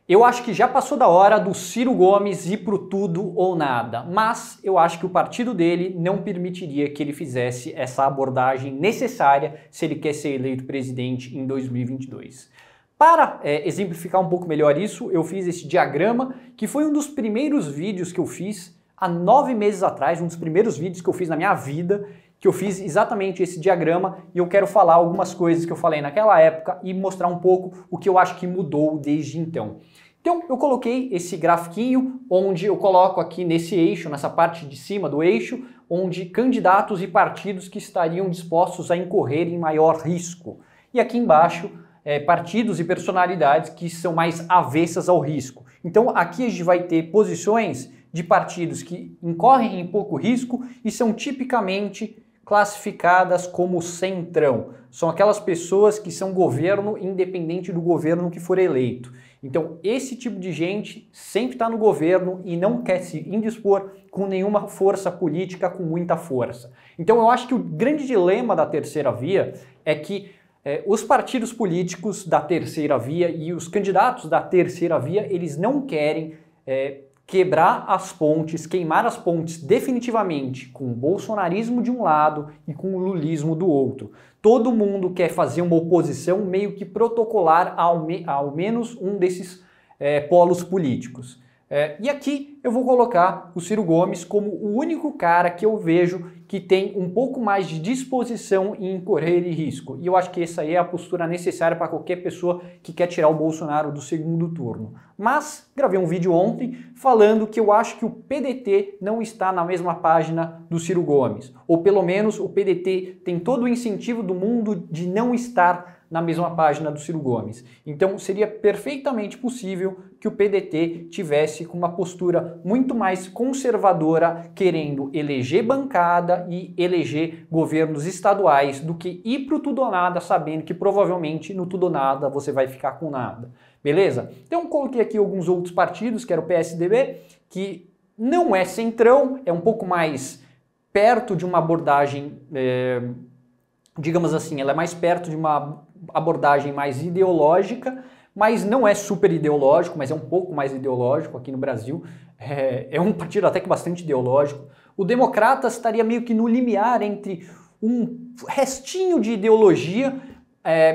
Eu acho que já passou da hora do Ciro Gomes ir pro tudo ou nada, mas eu acho que o partido dele não permitiria que ele fizesse essa abordagem necessária se ele quer ser eleito presidente em 2022. Para exemplificar um pouco melhor isso, eu fiz esse diagrama, que foi um dos primeiros vídeos que eu fiz há 9 meses atrás, um dos primeiros vídeos que eu fiz na minha vida, que eu fiz exatamente esse diagrama, e eu quero falar algumas coisas que eu falei naquela época e mostrar um pouco o que eu acho que mudou desde então. Então eu coloquei esse grafiquinho onde eu coloco aqui nesse eixo, nessa parte de cima do eixo, onde candidatos e partidos que estariam dispostos a incorrer em maior risco. E aqui embaixo, partidos e personalidades que são mais avessas ao risco. Então aqui a gente vai ter posições de partidos que incorrem em pouco risco e são tipicamente classificadas como centrão. São aquelas pessoas que são governo independente do governo que for eleito. Então esse tipo de gente sempre está no governo e não quer se indispor com nenhuma força política com muita força. Então eu acho que o grande dilema da terceira via é que os partidos políticos da terceira via e os candidatos da terceira via, eles não querem quebrar as pontes, queimar as pontes definitivamente com o bolsonarismo de um lado e com o lulismo do outro. Todo mundo quer fazer uma oposição meio que protocolar ao menos um desses polos políticos. E aqui eu vou colocar o Ciro Gomes como o único cara que eu vejo que tem um pouco mais de disposição em incorrer em risco. E eu acho que essa aí é a postura necessária para qualquer pessoa que quer tirar o Bolsonaro do segundo turno. Mas gravei um vídeo ontem falando que eu acho que o PDT não está na mesma página do Ciro Gomes. Ou pelo menos o PDT tem todo o incentivo do mundo de não estar na mesma página do Ciro Gomes. Então seria perfeitamente possível que o PDT tivesse com uma postura muito mais conservadora, querendo eleger bancada e eleger governos estaduais, do que ir pro tudo ou nada, sabendo que provavelmente no tudo ou nada você vai ficar com nada. Beleza? Então coloquei aqui alguns outros partidos, que era o PSDB, que não é centrão, é um pouco mais perto de uma abordagem, digamos assim, ela é mais perto de uma abordagem mais ideológica, mas não é super ideológico, mas é um pouco mais ideológico aqui no Brasil. É um partido até que bastante ideológico. O Democratas estaria meio que no limiar entre um restinho de ideologia,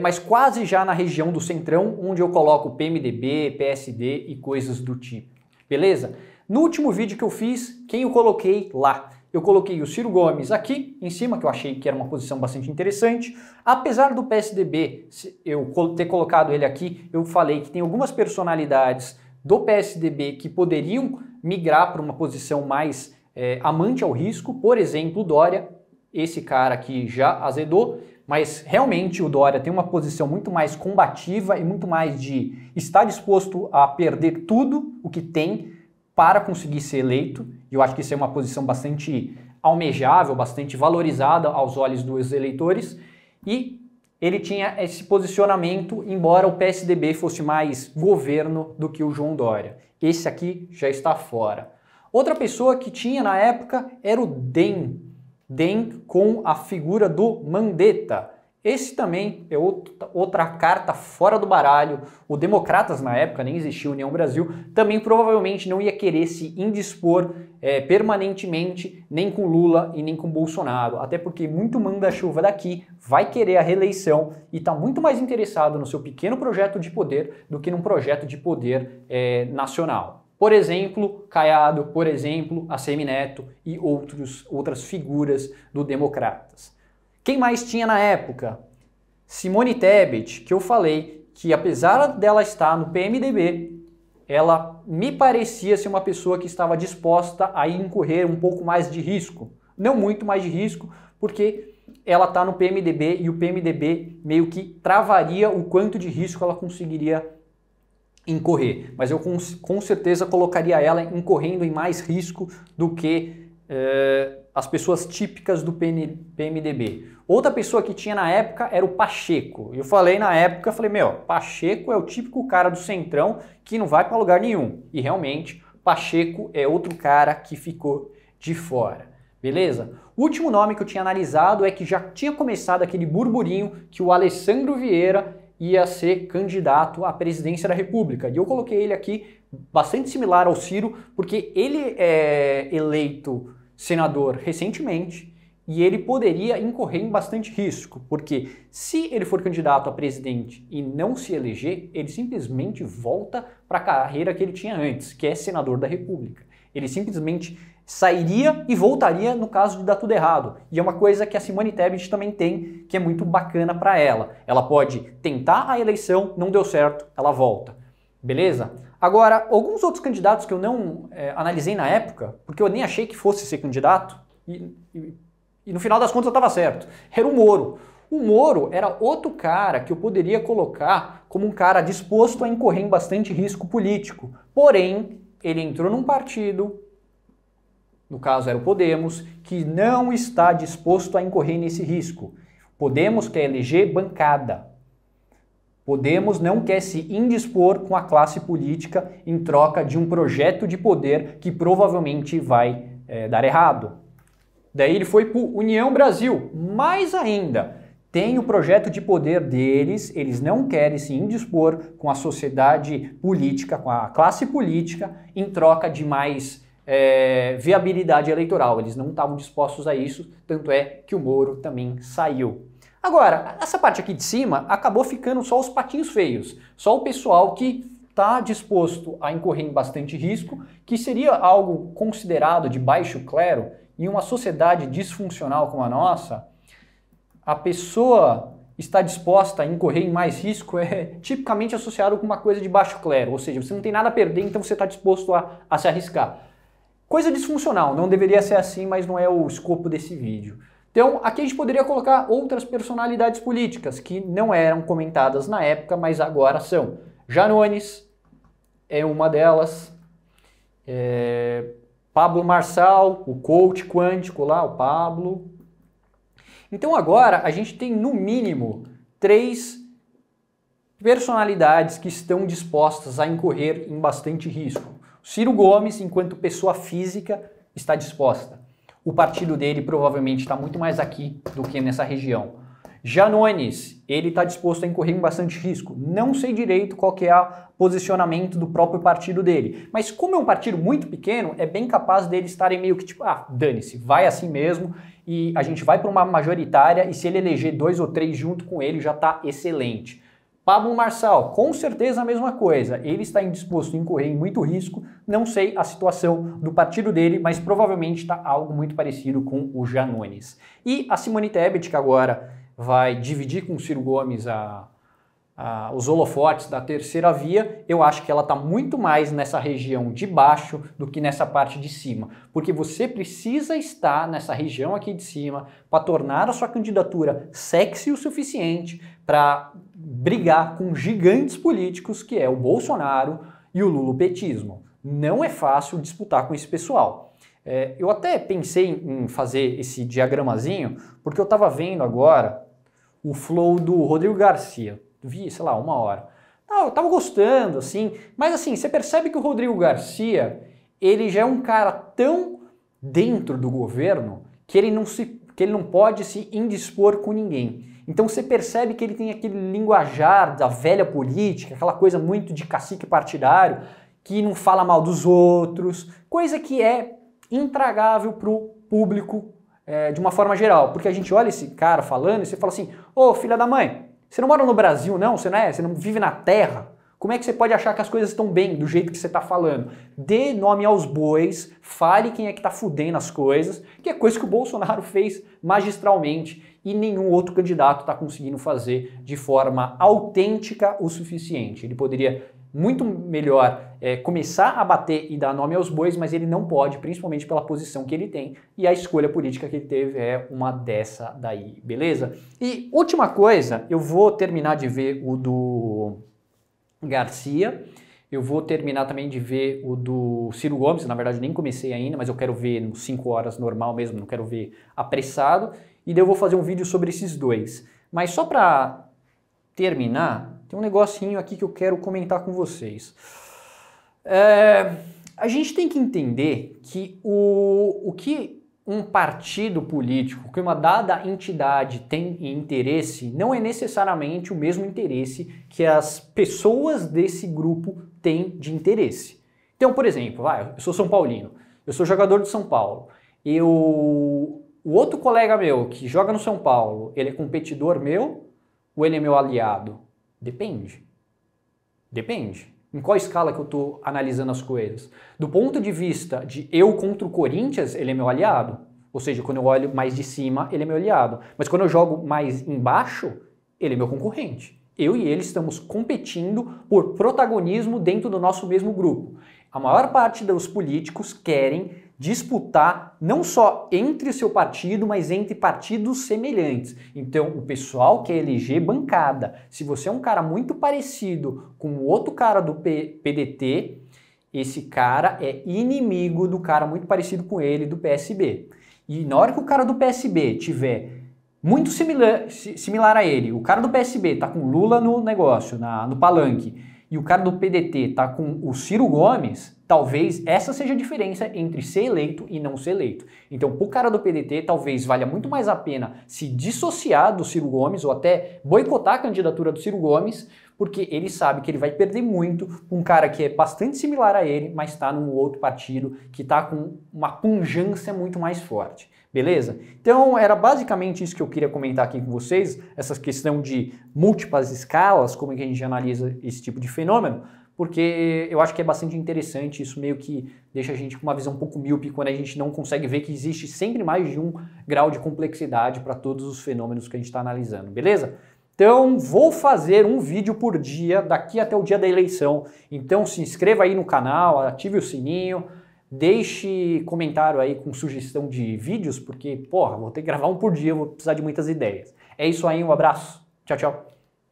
mas quase já na região do centrão, onde eu coloco PMDB, PSD e coisas do tipo. Beleza? No último vídeo que eu fiz, quem eu coloquei lá? Eu coloquei o Ciro Gomes aqui em cima, que eu achei que era uma posição bastante interessante. Apesar do PSDB, eu ter colocado ele aqui, eu falei que tem algumas personalidades do PSDB que poderiam migrar para uma posição mais amante ao risco. Por exemplo, o Dória, esse cara aqui já azedou, mas realmente o Dória tem uma posição muito mais combativa e muito mais de estar disposto a perder tudo o que tem para conseguir ser eleito, e eu acho que isso é uma posição bastante almejável, bastante valorizada aos olhos dos eleitores, e ele tinha esse posicionamento, embora o PSDB fosse mais governo do que o João Dória. Esse aqui já está fora. Outra pessoa que tinha na época era o DEM. DEM com a figura do Mandetta. Esse também é outra carta fora do baralho. O Democratas, na época, nem existia União Brasil, também provavelmente não ia querer se indispor permanentemente nem com Lula e nem com Bolsonaro, até porque muito manda-chuva daqui vai querer a reeleição e está muito mais interessado no seu pequeno projeto de poder do que num projeto de poder nacional. Por exemplo, Caiado, por exemplo, ACM Neto e outras figuras do Democratas. Quem mais tinha na época? Simone Tebet, que eu falei que apesar dela estar no PMDB, ela me parecia ser uma pessoa que estava disposta a incorrer um pouco mais de risco. Não muito mais de risco, porque ela está no PMDB e o PMDB meio que travaria o quanto de risco ela conseguiria incorrer. Mas eu com certeza colocaria ela incorrendo em mais risco do que as pessoas típicas do PMDB. Outra pessoa que tinha na época era o Pacheco. Eu falei na época, Pacheco é o típico cara do centrão que não vai para lugar nenhum. E realmente, Pacheco é outro cara que ficou de fora. Beleza? O último nome que eu tinha analisado é que já tinha começado aquele burburinho que o Alessandro Vieira ia ser candidato à presidência da República. E eu coloquei ele aqui bastante similar ao Ciro, porque ele é eleito senador recentemente e ele poderia incorrer em bastante risco, porque se ele for candidato a presidente e não se eleger, ele simplesmente volta para a carreira que ele tinha antes, que é senador da República. Ele simplesmente sairia e voltaria no caso de dar tudo errado. E é uma coisa que a Simone Tebet também tem, que é muito bacana para ela. Ela pode tentar a eleição, não deu certo, ela volta. Beleza? Agora, alguns outros candidatos que eu não analisei na época, porque eu nem achei que fosse ser candidato, e no final das contas eu estava certo, era o Moro. O Moro era outro cara que eu poderia colocar como um cara disposto a incorrer em bastante risco político. Porém, ele entrou num partido, no caso era o Podemos, que não está disposto a incorrer nesse risco. Podemos quer eleger bancada. Podemos não quer se indispor com a classe política em troca de um projeto de poder que provavelmente vai dar errado. Daí ele foi para o União Brasil. Mais ainda, tem o projeto de poder deles, eles não querem se indispor com a sociedade política, com a classe política, em troca de mais viabilidade eleitoral. Eles não estavam dispostos a isso, tanto é que o Moro também saiu. Agora, essa parte aqui de cima acabou ficando só os patinhos feios, só o pessoal que está disposto a incorrer em bastante risco, que seria algo considerado de baixo clero. Em uma sociedade disfuncional como a nossa, a pessoa está disposta a incorrer em mais risco é tipicamente associado com uma coisa de baixo clero, ou seja, você não tem nada a perder, então você está disposto a se arriscar. Coisa disfuncional, não deveria ser assim, mas não é o escopo desse vídeo. Então, aqui a gente poderia colocar outras personalidades políticas que não eram comentadas na época, mas agora são. Janones é uma delas. Pablo Marçal, o coach quântico lá, o Pablo. Então agora a gente tem no mínimo 3 personalidades que estão dispostas a incorrer em bastante risco. Ciro Gomes, enquanto pessoa física, está disposta. O partido dele provavelmente está muito mais aqui do que nessa região. Janones, ele está disposto a incorrer em bastante risco. Não sei direito qual que é o posicionamento do próprio partido dele. Mas como é um partido muito pequeno, é bem capaz deles estarem meio que tipo, dane-se, vai assim mesmo e a gente vai para uma majoritária e se ele eleger 2 ou 3 junto com ele já está excelente. Pablo Marçal, com certeza a mesma coisa. Ele está indisposto a incorrer em muito risco. Não sei a situação do partido dele, mas provavelmente está algo muito parecido com o Janones. E a Simone Tebet, que agora vai dividir com o Ciro Gomes os holofotes da terceira via, eu acho que ela está muito mais nessa região de baixo do que nessa parte de cima, porque você precisa estar nessa região aqui de cima para tornar a sua candidatura sexy o suficiente para brigar com gigantes políticos, que é o Bolsonaro e o lulopetismo. Não é fácil disputar com esse pessoal. Eu até pensei em fazer esse diagramazinho, porque eu estava vendo agora o flow do Rodrigo Garcia. Vi, sei lá, 1 hora. Eu tava gostando, assim, mas assim, você percebe que o Rodrigo Garcia, ele já é um cara tão dentro do governo que ele não pode se indispor com ninguém. Então você percebe que ele tem aquele linguajar da velha política, aquela coisa muito de cacique partidário, que não fala mal dos outros, coisa que é intragável para o público de uma forma geral. Porque a gente olha esse cara falando e você fala assim, ô filha da mãe, você não mora no Brasil não? Você não vive na terra? Como é que você pode achar que as coisas estão bem do jeito que você está falando? Dê nome aos bois, fale quem é que está fudendo as coisas, que é coisa que o Bolsonaro fez magistralmente e nenhum outro candidato está conseguindo fazer de forma autêntica o suficiente. Ele poderia muito melhor começar a bater e dar nome aos bois, mas ele não pode, principalmente pela posição que ele tem, e a escolha política que ele teve é uma dessa daí, beleza? E última coisa, eu vou terminar de ver o do Garcia, eu vou terminar também de ver o do Ciro Gomes, na verdade nem comecei ainda, mas eu quero ver nos 5 horas normal mesmo, não quero ver apressado, e daí eu vou fazer um vídeo sobre esses dois. Mas só para terminar, tem um negocinho aqui que eu quero comentar com vocês. A gente tem que entender que o que um partido político, que uma dada entidade tem interesse, não é necessariamente o mesmo interesse que as pessoas desse grupo têm de interesse. Então, por exemplo, eu sou São Paulino, eu sou jogador de São Paulo, o outro colega meu que joga no São Paulo, ele é competidor meu ou ele é meu aliado? Depende. Depende. Em qual escala que eu estou analisando as coisas? Do ponto de vista de eu contra o Corinthians, ele é meu aliado. Ou seja, quando eu olho mais de cima, ele é meu aliado. Mas quando eu jogo mais embaixo, ele é meu concorrente. Eu e ele estamos competindo por protagonismo dentro do nosso mesmo grupo. A maior parte dos políticos querem disputar não só entre o seu partido, mas entre partidos semelhantes. Então, o pessoal quer eleger bancada. Se você é um cara muito parecido com o outro cara do PDT, esse cara é inimigo do cara muito parecido com ele do PSB. E na hora que o cara do PSB tiver muito similar a ele, o cara do PSB tá com Lula no negócio, no palanque, e o cara do PDT tá com o Ciro Gomes, talvez essa seja a diferença entre ser eleito e não ser eleito. Então, pro cara do PDT, talvez valha muito mais a pena se dissociar do Ciro Gomes ou até boicotar a candidatura do Ciro Gomes, porque ele sabe que ele vai perder muito com um cara que é bastante similar a ele, mas está num outro partido que está com uma pujança muito mais forte. Beleza? Então era basicamente isso que eu queria comentar aqui com vocês, essa questão de múltiplas escalas, como é que a gente analisa esse tipo de fenômeno, porque eu acho que é bastante interessante, isso meio que deixa a gente com uma visão um pouco míope quando a gente não consegue ver que existe sempre mais de um grau de complexidade para todos os fenômenos que a gente está analisando, beleza? Então vou fazer um vídeo por dia daqui até o dia da eleição, então se inscreva aí no canal, ative o sininho, deixe comentário aí com sugestão de vídeos, porque, porra, vou ter que gravar um por dia, vou precisar de muitas ideias. É isso aí, um abraço, tchau, tchau.